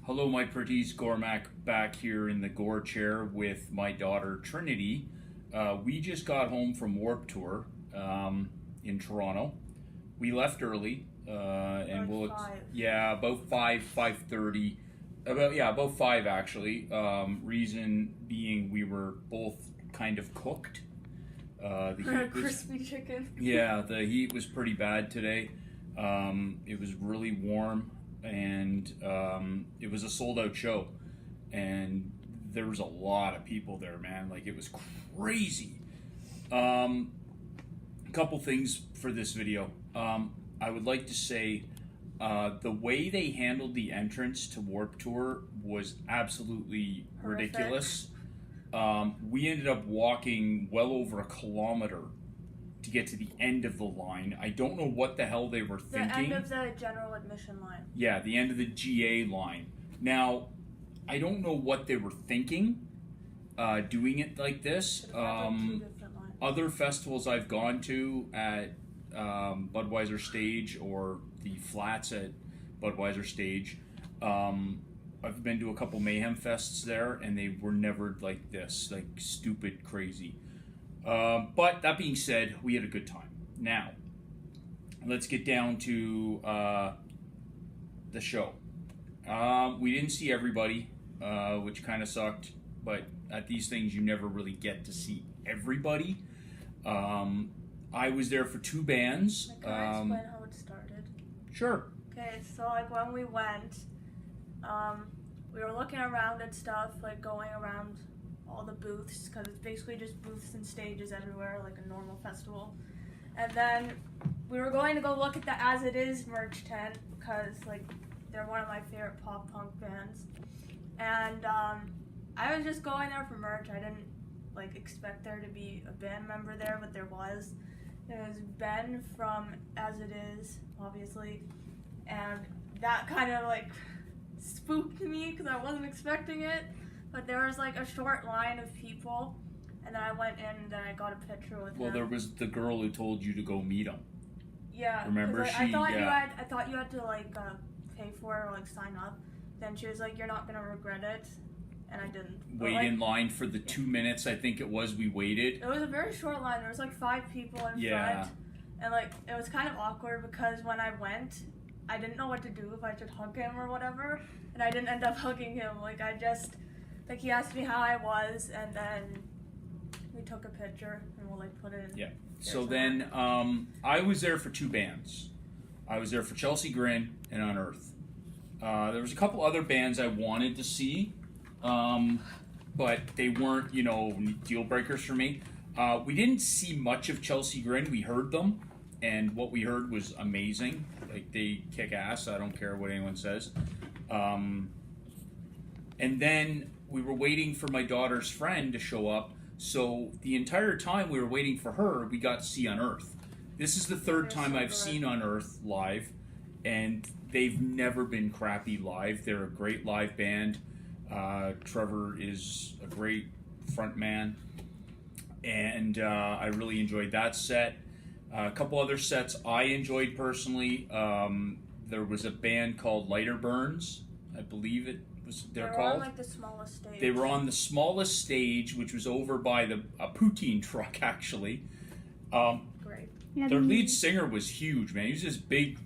Hello, my pretties. Gormac back here in the Gore chair with my daughter Trinity. We just got home from Warp Tour in Toronto. We left early, and about 5:30, about 5 actually. Reason being we were both kind of cooked. The heat was, crispy chicken. Yeah, the heat was pretty bad today. It was really warm, and it was a sold-out show, and there was a lot of people there, man. Like, it was crazy. A couple things for this video. I would like to say the way they handled the entrance to Warp Tour was absolutely Horrific. ridiculous. We ended up walking well over a kilometer to get to the end of the line. I don't know what the hell they were thinking. The end of the general admission line. Yeah, the end of the GA line. Now, I don't know what they were thinking, doing it like this. Two different lines. Other festivals I've gone to at Budweiser Stage or the Flats at Budweiser Stage, I've been to a couple Mayhem Fests there, and they were never like this, like stupid crazy. But that being said, we had a good time. Now, let's get down to the show. We didn't see everybody, which kind of sucked, but at these things you never really get to see everybody. I was there for two bands. Can I explain how it started? Sure. Okay, so when we went, we were looking around at stuff, going around all the booths, because it's basically just booths and stages everywhere, like a normal festival. And then we were going to go look at the As It Is merch tent, because they're one of my favorite pop punk bands. And I was just going there for merch. I didn't expect there to be a band member there, but there was. It was Ben from As It Is, obviously, and that kind of spooked me because I wasn't expecting it. But there was a short line of people, and then I went in and then I got a picture with him. Well, there was the girl who told you to go meet him. Yeah. Remember, I thought you had to pay for it or sign up. Then she was like, "You're not gonna regret it," and I didn't. Wait in line for the 2 minutes I think it was we waited. It was a very short line. There was 5 people in front, and it was kind of awkward because when I went, I didn't know what to do, if I should hug him or whatever, and I didn't end up hugging him. He asked me how I was, and then we took a picture, and we'll put it in. Yeah. So then I was there for two bands. I was there for Chelsea Grin and Unearth. There was a couple other bands I wanted to see, but they weren't, deal breakers for me. We didn't see much of Chelsea Grin. We heard them, and what we heard was amazing. They kick ass. I don't care what anyone says. And then we were waiting for my daughter's friend to show up. So the entire time we were waiting for her, we got to see Unearth. This is the third time I've seen Unearth live, and they've never been crappy live. They're a great live band. Trevor is a great front man, and I really enjoyed that set. A couple other sets I enjoyed personally. There was a band called Lighter Burns, I believe they're called. On the smallest stage. They were on the smallest stage, which was over by a poutine truck, actually. Great. Their lead singer was huge, man. He was this big,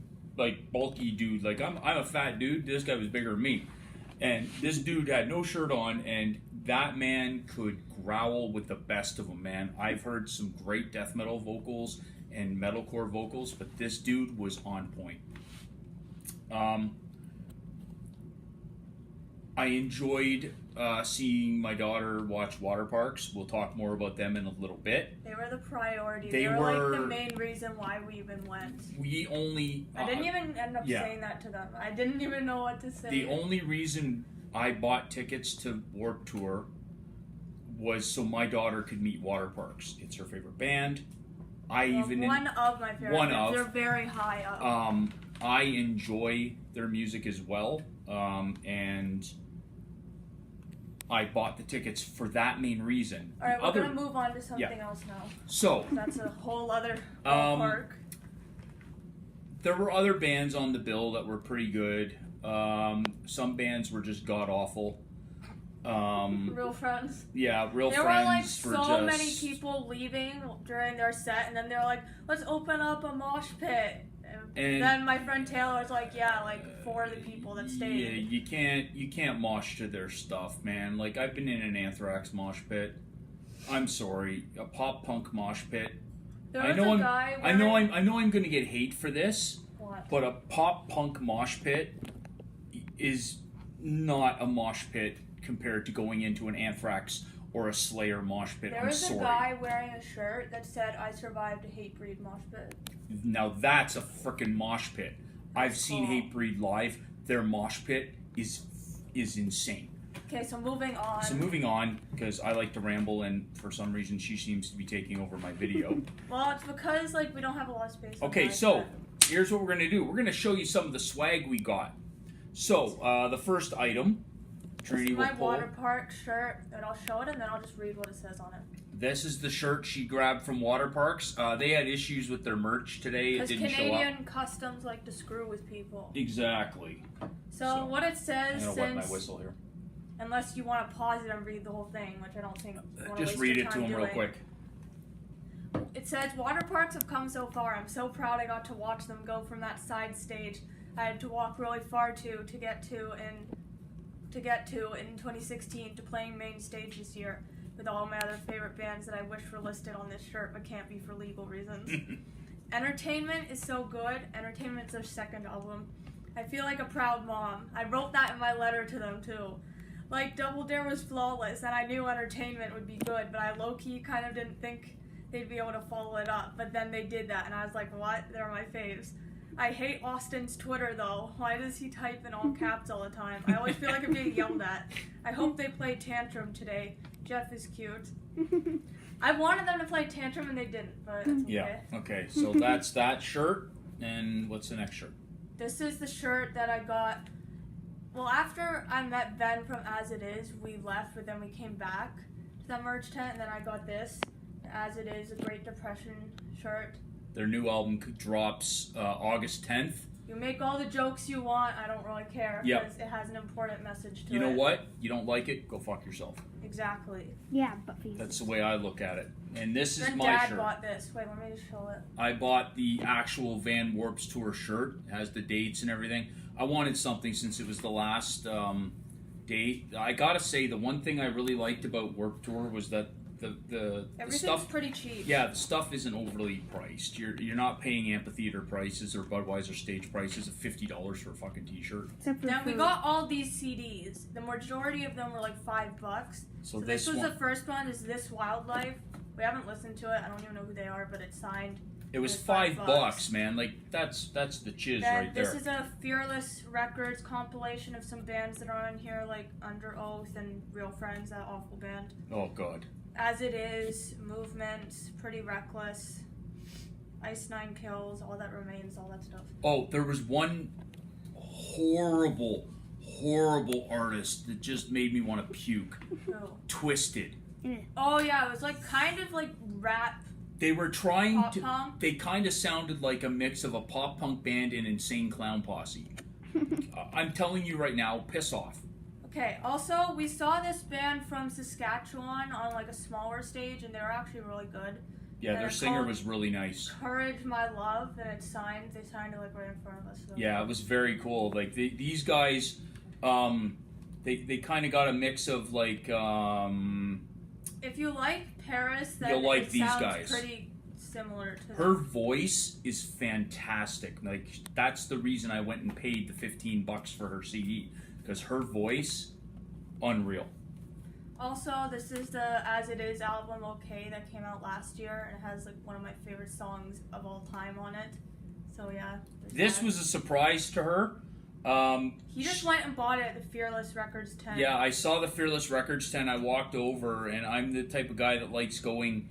bulky dude. I'm a fat dude. This guy was bigger than me. And this dude had no shirt on, and that man could growl with the best of them, man. I've heard some great death metal vocals and metalcore vocals, but this dude was on point. I enjoyed seeing my daughter watch water parks. We'll talk more about them in a little bit. They were the priority. They were the main reason why we even went. We only... I didn't even end up saying that to them. I didn't even know what to say. The only reason I bought tickets to Warp Tour was so my daughter could meet water parks. It's her favorite band. One of my favorite bands. They're very high up. I enjoy their music as well, and I bought the tickets for that main reason. All right, we're going to move on to something else now. So that's a whole other park. there were other bands on the bill that were pretty good. Some bands were just god awful. Real Friends. Yeah, Real There Friends. There were like so many people leaving during their set, and then they were like, "Let's open up a mosh pit." And then my friend Taylor was like, "Yeah, like 4 of the people that stayed." Yeah, you can't mosh to their stuff, man. Like I've been in an Anthrax mosh pit. I'm sorry, a pop punk mosh pit. I know I'm going to get hate for this. What? But a pop punk mosh pit is not a mosh pit compared to going into an Anthrax or a Slayer mosh pit. There was a guy wearing a shirt that said, "I survived a Hatebreed mosh pit." Now that's a freaking mosh pit. I've seen Hatebreed live. Their mosh pit is insane. Okay, so moving on. Because I like to ramble, and for some reason she seems to be taking over my video. Well, it's because we don't have a lot of space. Okay, so here's what we're gonna do. We're gonna show you some of the swag we got. So the first item, Trinity will pull. This is my water park shirt, and I'll show it, and then I'll just read what it says on it. This is the shirt she grabbed from Water Parks. They had issues with their merch today. It didn't show up. Because Canadian customs like to screw with people. Exactly. So what it says, I'm gonna wet my whistle here. Unless you want to pause it and read the whole thing, which I don't think. Just read it to him real quick. It says, "Water parks have come so far. I'm so proud I got to watch them go from that side stage I had to walk really far to get to in 2016 to playing main stage this year with all my other favorite bands that I wish were listed on this shirt but can't be for legal reasons. Entertainment is so good. Entertainment's their second album. I feel like a proud mom. I wrote that in my letter to them too. Like, Double Dare was flawless, and I knew Entertainment would be good, but I low-key kind of didn't think they'd be able to follow it up. But then they did that, and I was like, what? They're my faves. I hate Austin's Twitter, though. Why does he type in all caps all the time? I always feel like I'm being yelled at. I hope they play Tantrum today. Jeff is cute. I wanted them to play Tantrum, and they didn't, but it's okay. Yeah, okay. So that's that shirt, and what's the next shirt? This is the shirt that I got. Well, after I met Ben from As It Is, we left, but then we came back to the merch tent, and then I got this, As It Is, a Great Depression shirt. Their new album drops August 10th. You make all the jokes you want, I don't really care, because it has an important message to it. You know what? You don't like it, go fuck yourself. Exactly. Yeah, but that's the way I look at it. And this is then my Dad shirt. bought this. Wait, let me just show it. I bought the actual Van Warp's Tour shirt. It has the dates and everything. I wanted something since it was the last date. I gotta say, the one thing I really liked about Warped Tour was that the stuff, pretty cheap. Yeah, the stuff isn't overly priced. You're not paying amphitheater prices or Budweiser stage prices of $50 for a fucking t-shirt. Now we got all these CDs. The majority of them were like $5. So this was the first one. Is This Wildlife? We haven't listened to it. I don't even know who they are, but it's signed. It was $5, man. Like that's the chiz right there. This is a Fearless Records compilation of some bands that are on here, like Under Oath and Real Friends, that awful band. Oh god. As It Is, Movement, Pretty Reckless, Ice Nine Kills, All That Remains, all that stuff. Oh, there was one horrible artist that just made me want to puke. Oh. Twisted. Oh yeah, it was like kind of like rap. They were trying pop punk. They kind of sounded like a mix of a pop punk band and Insane Clown Posse. I'm telling you right now, piss off. Okay, also, we saw this band from Saskatchewan on like a smaller stage, and they were actually really good. Yeah, their singer was really nice. Courage My Love, and it's signed. They signed it like right in front of us. So. Yeah, it was very cool. Like these guys, they kind of got a mix of like. If you like Paris, then you'll like it these sounds guys. Pretty similar to her voice is fantastic. Like that's the reason I went and paid the $15 for her CD. Because her voice, unreal. Also, this is the As It Is album, Okay, that came out last year, and it has like one of my favorite songs of all time on it. So yeah. This was a surprise to her. He just went and bought it at the Fearless Records tent. Yeah, I saw the Fearless Records tent. I walked over, and I'm the type of guy that likes going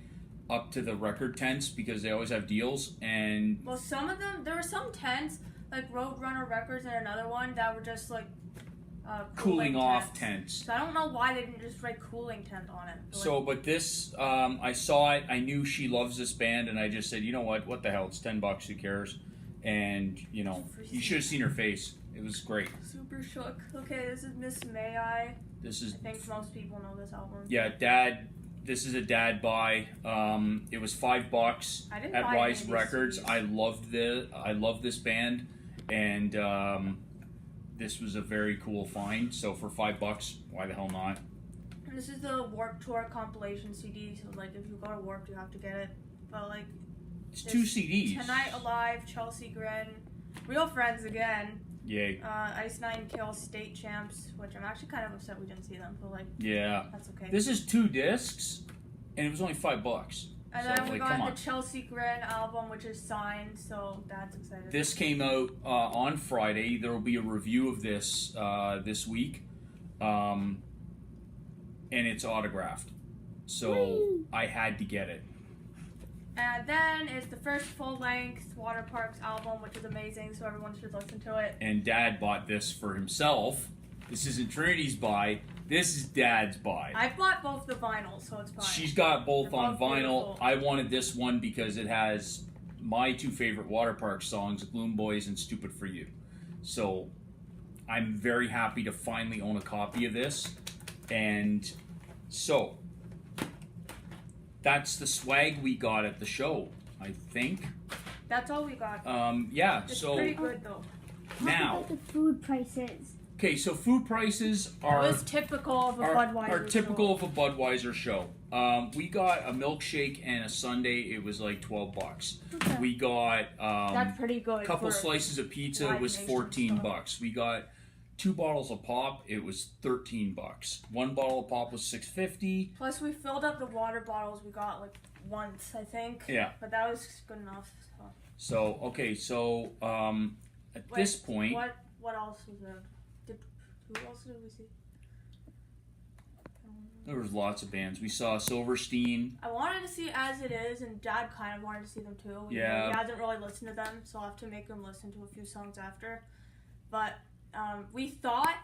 up to the record tents because they always have deals. And well, some of them, there were some tents like Roadrunner Records and another one that were just like. Cooling off tents. So I don't know why they didn't just write cooling tent on it. But this, I saw it. I knew she loves this band, and I just said, you know what the hell? It's $10. Who cares? and you should have seen her face. It was great. Super shook. Okay, this is Miss May I. This is. I think most people know this album. Yeah, Dad. This is a dad buy. It was $5 at Rise Records. CDs. I loved this band, and this was a very cool find. So for $5, why the hell not? And this is the Warped Tour compilation CD. So like, if you go to Warped, you have to get it. But like, it's 2 CDs. Tonight Alive, Chelsea Grin, Real Friends Again. Yay. Ice Nine Kills, State Champs, which I'm actually kind of upset we didn't see them. But like, yeah, that's okay. This is 2 discs, and it was only $5. And so, then we got the Chelsea Grin album, which is signed, so that's exciting. This came out on Friday. There will be a review of this this week, and it's autographed. So Woo. I had to get it. And then it's the first full-length Water Parks album, which is amazing, so everyone should listen to it. And Dad bought this for himself. This isn't Trinity's buy. This is Dad's buy. I bought both the vinyls, so it's fine. She's got both They're on both vinyl. beautiful. I wanted this one because it has my 2 favorite Water Park songs, Gloom Boys and Stupid For You. So I'm very happy to finally own a copy of this. And so that's the swag we got at the show, I think. That's all we got. Yeah, It's so pretty good, though. now, Talk about the food prices. okay, so food prices It are was typical of a Budweiser are typical show. of a Budweiser show. We got a milkshake and a sundae. It was like $12. Okay. We got That's pretty good. a couple for slices of pizza. It was Live Nation $14. We got 2 bottles of pop. It was $13. 1 bottle of pop was $6.50. Plus, we filled up the water bottles we got like once, I think. Yeah. But that was good enough. So. So okay, so at Wait, this point, what else was there? Who else did we see? there was lots of bands. We saw Silverstein. I wanted to see As It Is, and Dad kind of wanted to see them too. Yeah. He hasn't really listened to them, so I'll have to make him listen to a few songs after. But we thought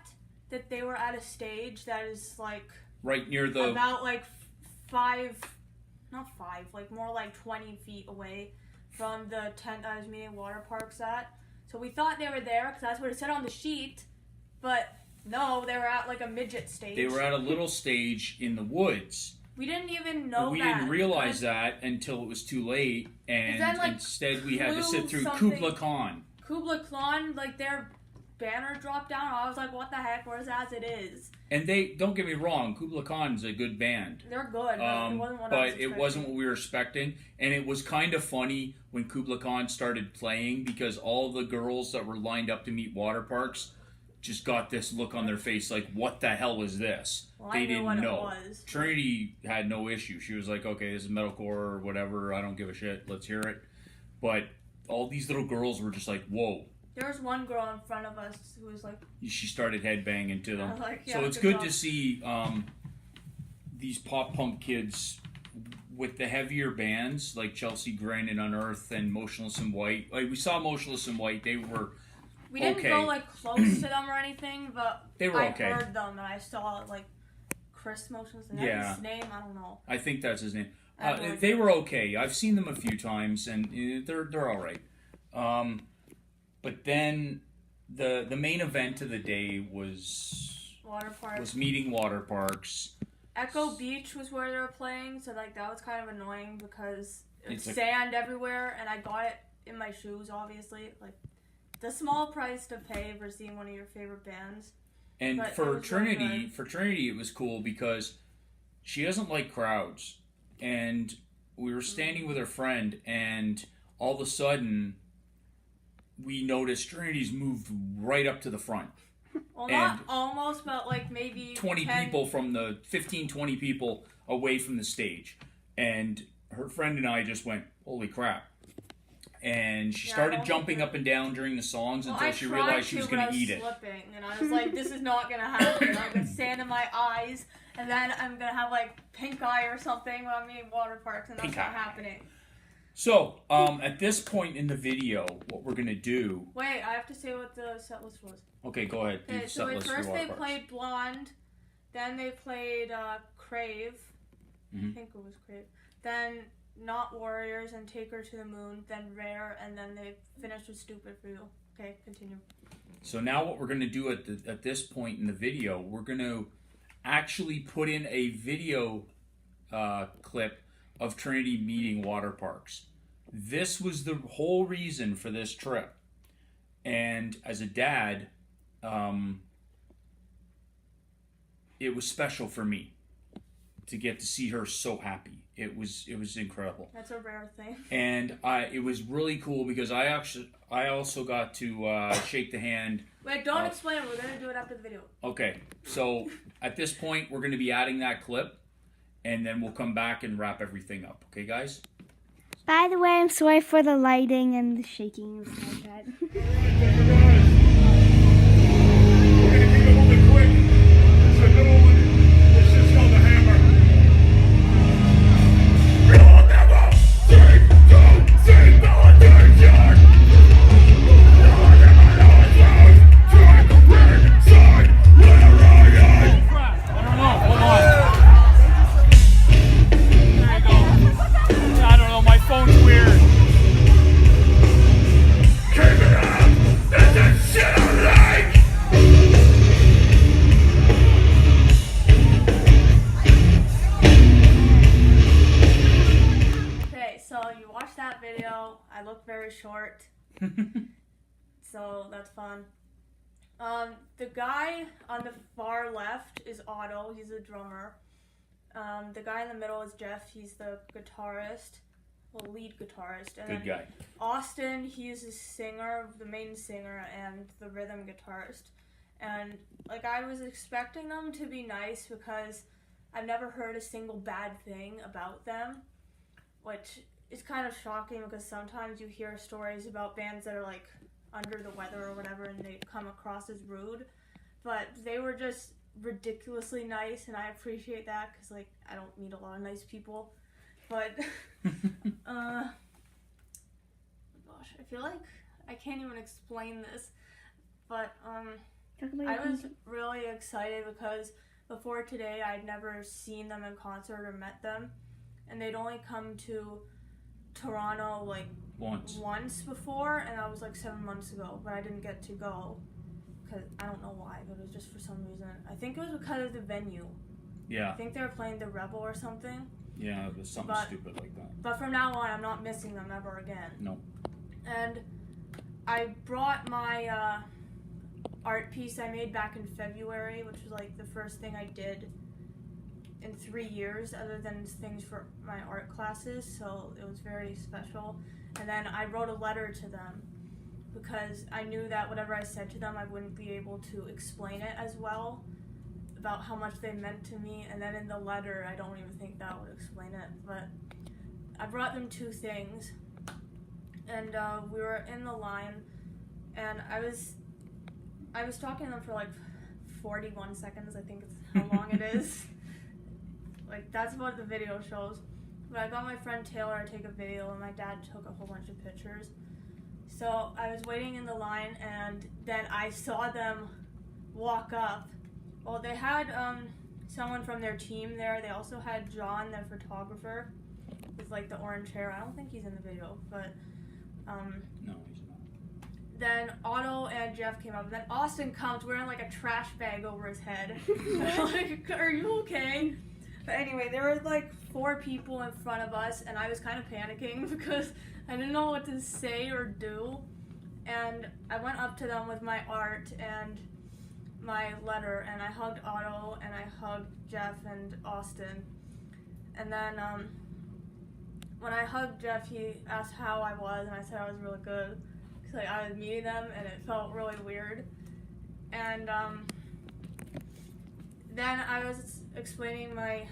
that they were at a stage that is like Right near the about like like more like 20 feet away from the tent I was meeting Water Parks at. So we thought they were there because that's what it said on the sheet, but no, they were at like a midget stage. They were at a little stage in the woods. We didn't even know But we that. didn't realize that until it was too late, and then, like, instead we had to sit through something- Kubla Khan. Kubla Khan, like their banner dropped down. I was like, what the heck? Where's As It Is? And they, don't get me wrong, Kubla Khan's a good band. They're good, but it wasn't what I was But expecting. it wasn't what we were expecting, and it was kind of funny when Kubla Khan started playing because all the girls that were lined up to meet Water Parks just got this look on their face like, what the hell is this? Well, they I knew didn't what know. it was. Trinity had no issue. She was like, okay, this is metalcore or whatever. I don't give a shit. Let's hear it. But all these little girls were just like, whoa. There was one girl in front of us who was like, She started headbanging to them. I was like, yeah, So it's good good job. to see these pop punk kids with the heavier bands like Chelsea Grin and Unearth and Motionless in White. Like we saw Motionless in White. They were we didn't okay. go like close to them or anything, but They were I okay. heard them and I saw like Chris Motionless. And Yeah. his name, I don't know. I think that's his name. I have no They idea. were okay. I've seen them a few times, and they're all right. But then the main event of the day was Water Park. meeting Water Parks. Echo Beach was where they were playing, so like that was kind of annoying because It's it's a- sand everywhere, and I got it in my shoes. Obviously, like the small price to pay for seeing one of your favorite bands. And But it for was really Trinity, good. it was cool because she doesn't like crowds. And we were standing with her friend, and all of a sudden, we noticed Trinity's moved right up to the front. Well, And not almost, but like maybe 20 10 people from the 15, 20 people away from the stage. And her friend and I just went, holy crap. And she Yeah, I started don't jumping think up and down during the songs Well, until I she tried realized she to, was but going I to eat it. slipping, and I was like, "This is not gonna happen. I'm gonna sand in my eyes, and then I'm gonna have like pink eye or something when I'm eating Water Parks, and that's Pink not eye. happening." So, at this point in the video, what we're going to do... Wait, I have to say what the set list was. Okay, go ahead. Do Okay, the so set at list for first Water they Parks. played Blonde, then they played Crave. I Mhm. think it was Crave. Then not warriors and take her to the moon, then rare, and then they finish with stupid for you. Okay, continue. So now what we're going to do at this point in the video, we're going to actually put in a video clip of Trinity meeting water parks. This was the whole reason for this trip. And as a dad, it was special for me to get to see her so happy. It was incredible. That's a rare thing. And it was really cool because I also got to shake the hand. Wait, don't explain it. We're going to do it after the video. Okay, so at this point, we're going to be adding that clip, and then we'll come back and wrap everything up. Okay, guys? By the way, I'm sorry for the lighting and the shaking and stuff like that. We're going to keep it moving quick. It's a little one. This is called the hammer. You'll never seem to see validation. You'll never know it's out. Try to bring inside where I am. I don't know. Hold on. There you go. I don't know. My phone's weird. Keep it up. This is shit I like. So you watched that video. I look very short, so that's fun. The guy on the far left is Otto. He's a drummer. The guy in the middle is Jeff. He's the guitarist, well, lead guitarist. And Good guy. Austin, he's the singer, the main singer, and the rhythm guitarist. And like I was expecting them to be nice because I've never heard a single bad thing about them, which it's kind of shocking because sometimes you hear stories about bands that are like under the weather or whatever and they come across as rude, but they were just ridiculously nice, and I appreciate that because like I don't meet a lot of nice people, but gosh, I feel like I can't even explain this, but I was really excited because before today I'd never seen them in concert or met them, and they'd only come to Toronto like once before, and that was like 7 months ago, but I didn't get to go because I don't know why, but it was just for some reason. I think it was because of the venue. Yeah. I think they were playing the Rebel or something. Yeah, it was something stupid like that. But from now on, I'm not missing them ever again. No. And I brought my art piece I made back in February, which was like the first thing I did in 3 years other than things for my art classes, so it was very special. And then I wrote a letter to them because I knew that whatever I said to them I wouldn't be able to explain it as well about how much they meant to me, and then in the letter I don't even think that would explain it, but I brought them 2 things, and we were in the line, and I was talking to them for like 41 seconds, I think it's how long it is. Like, that's what the video shows. But I got my friend Taylor to take a video, and my dad took a whole bunch of pictures. So I was waiting in the line, and then I saw them walk up. Well, they had someone from their team there. They also had John, their photographer, with like the orange hair. I don't think he's in the video, but no, he's not. Then Otto and Jeff came up, and then Austin comes wearing like a trash bag over his head. Like, are you okay? But anyway, there were like 4 people in front of us, and I was kind of panicking because I didn't know what to say or do. And I went up to them with my art and my letter, and I hugged Otto, and I hugged Jeff and Austin. And then when I hugged Jeff, he asked how I was, and I said I was really good. Because like, I was meeting them, and it felt really weird. And then I was explaining my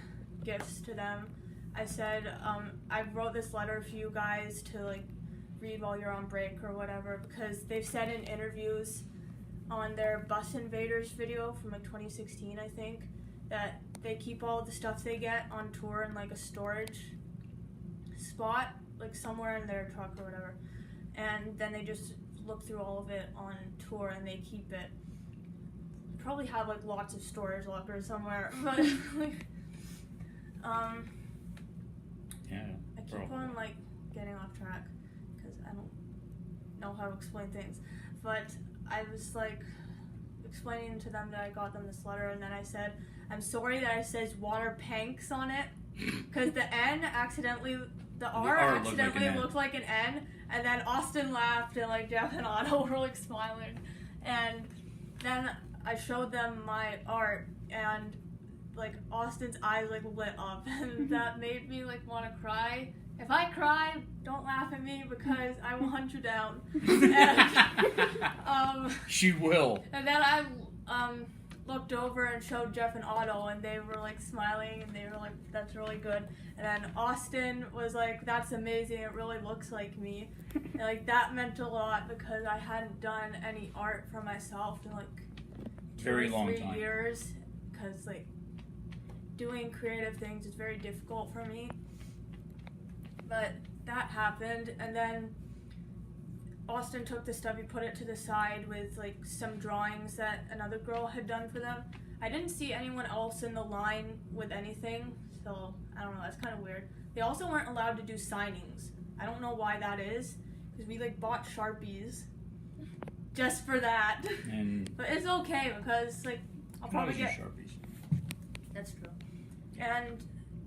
gifts to them. I said, I wrote this letter for you guys to like read while you're on break or whatever, because they've said in interviews on their Bus Invaders video from like 2016, I think, that they keep all the stuff they get on tour in like a storage spot, like somewhere in their truck or whatever, and then they just look through all of it on tour and they keep it. Probably have like lots of storage lockers somewhere, but like, yeah. I keep on like getting off track because I don't know how to explain things. But I was like explaining to them that I got them this letter, and then I said, I'm sorry that it says water panks on it because the N accidentally, the R accidentally looked like an N, and then Austin laughed and like Jeff and Otto were like smiling, and then I showed them my art and like Austin's eyes like lit up and that made me like want to cry. If I cry, don't laugh at me because I will hunt you down. And, she will. And then I looked over and showed Jeff and Otto, and they were like smiling, and they were like, "That's really good." And then Austin was like, "That's amazing. It really looks like me." And like that meant a lot because I hadn't done any art for myself in like 3 years. Because like doing creative things is very difficult for me. But that happened, and then Austin took the stuff, he put it to the side with like some drawings that another girl had done for them. I didn't see anyone else in the line with anything, so I don't know, that's kind of weird. They also weren't allowed to do signings. I don't know why that is, because we like bought Sharpies just for that. But it's okay because like I'll probably get Sharpies. That's true. And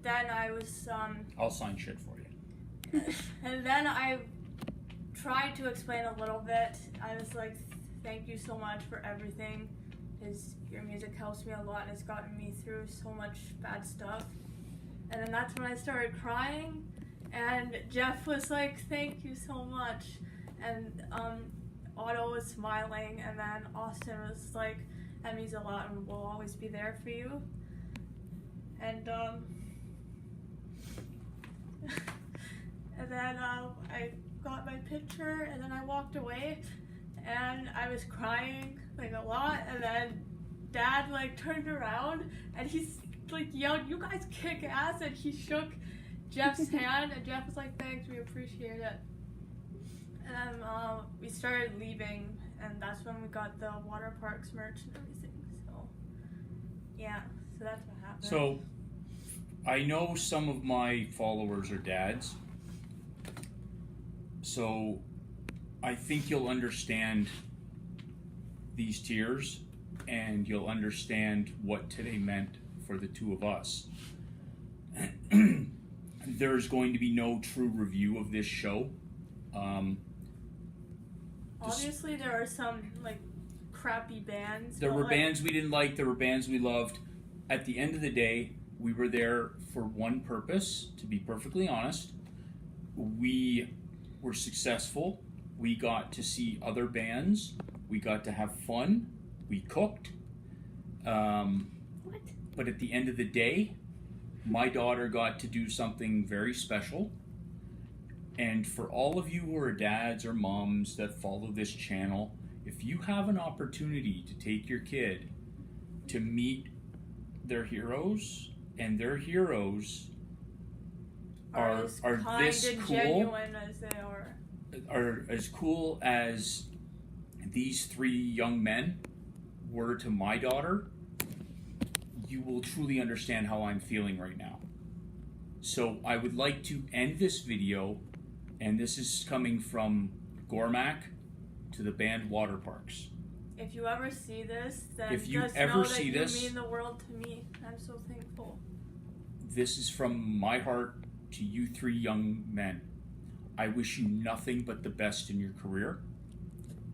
then I was I'll sign shit for you. and then I tried to explain a little bit. I was like, thank you so much for everything, because your music helps me a lot and it's gotten me through so much bad stuff. And then that's when I started crying, and Jeff was like, thank you so much. And Otto was smiling, and then Austin was like, that means a lot and we'll always be there for you. And and then I got my picture, and then I walked away, and I was crying like a lot, and then Dad like turned around and he's like yelled, "You guys kick ass!" and he shook Jeff's hand, and Jeff was like, "Thanks, we appreciate it." And then we started leaving, and that's when we got the water parks merch and everything. So yeah, so that's what happened. So I know some of my followers are dads. So I think you'll understand these tears, and you'll understand what today meant for the two of us. There's going to be no true review of this show. Obviously, there are some like crappy bands. There were bands we didn't like. There were bands we loved. At the end of the day, we were there for one purpose, to be perfectly honest. We were successful. We got to see other bands. We got to have fun. We cooked. But at the end of the day, my daughter got to do something very special. And for all of you who are dads or moms that follow this channel, if you have an opportunity to take your kid to meet their heroes, and their heroes are as this kind and cool, genuine as they are as cool as these 3 young men were to my daughter, you will truly understand how I'm feeling right now. So I would like to end this video, and this is coming from Gormac to the band Water Parks. If you ever see this, then If you just ever know see that this, you mean the world to me. I'm so thankful. This is from my heart to you 3 young men. I wish you nothing but the best in your career.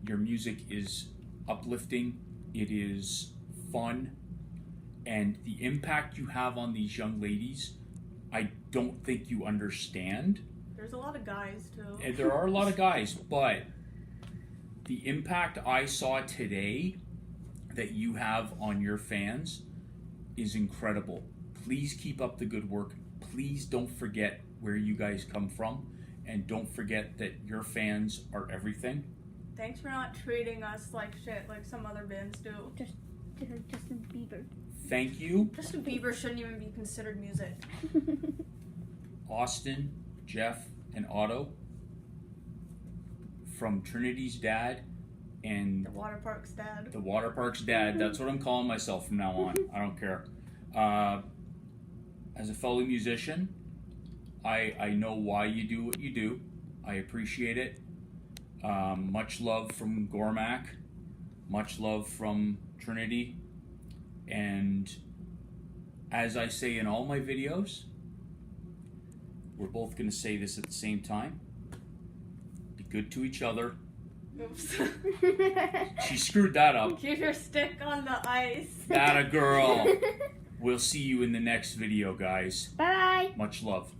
Your music is uplifting, it is fun, and the impact you have on these young ladies, I don't think you understand. There's a lot of guys too. And there are a lot of guys, but the impact I saw today that you have on your fans is incredible. Please keep up the good work. Please don't forget where you guys come from, and don't forget that your fans are everything. Thanks for not treating us like shit like some other bands do. Justin Bieber. Thank you, Justin Bieber shouldn't even be considered music. Austin, Jeff, and Otto, from Trinity's dad and The Water Parks dad. the Water Parks dad. That's what I'm calling myself from now on. I don't care. As a fellow musician, I know why you do what you do. I appreciate it. Much love from Gormac. Much love from Trinity. And as I say in all my videos, we're both going to say this at the same time. Be good to each other. Oops. She screwed that up. Keep your stick on the ice. That a girl. We'll see you in the next video, guys. Bye. Much love.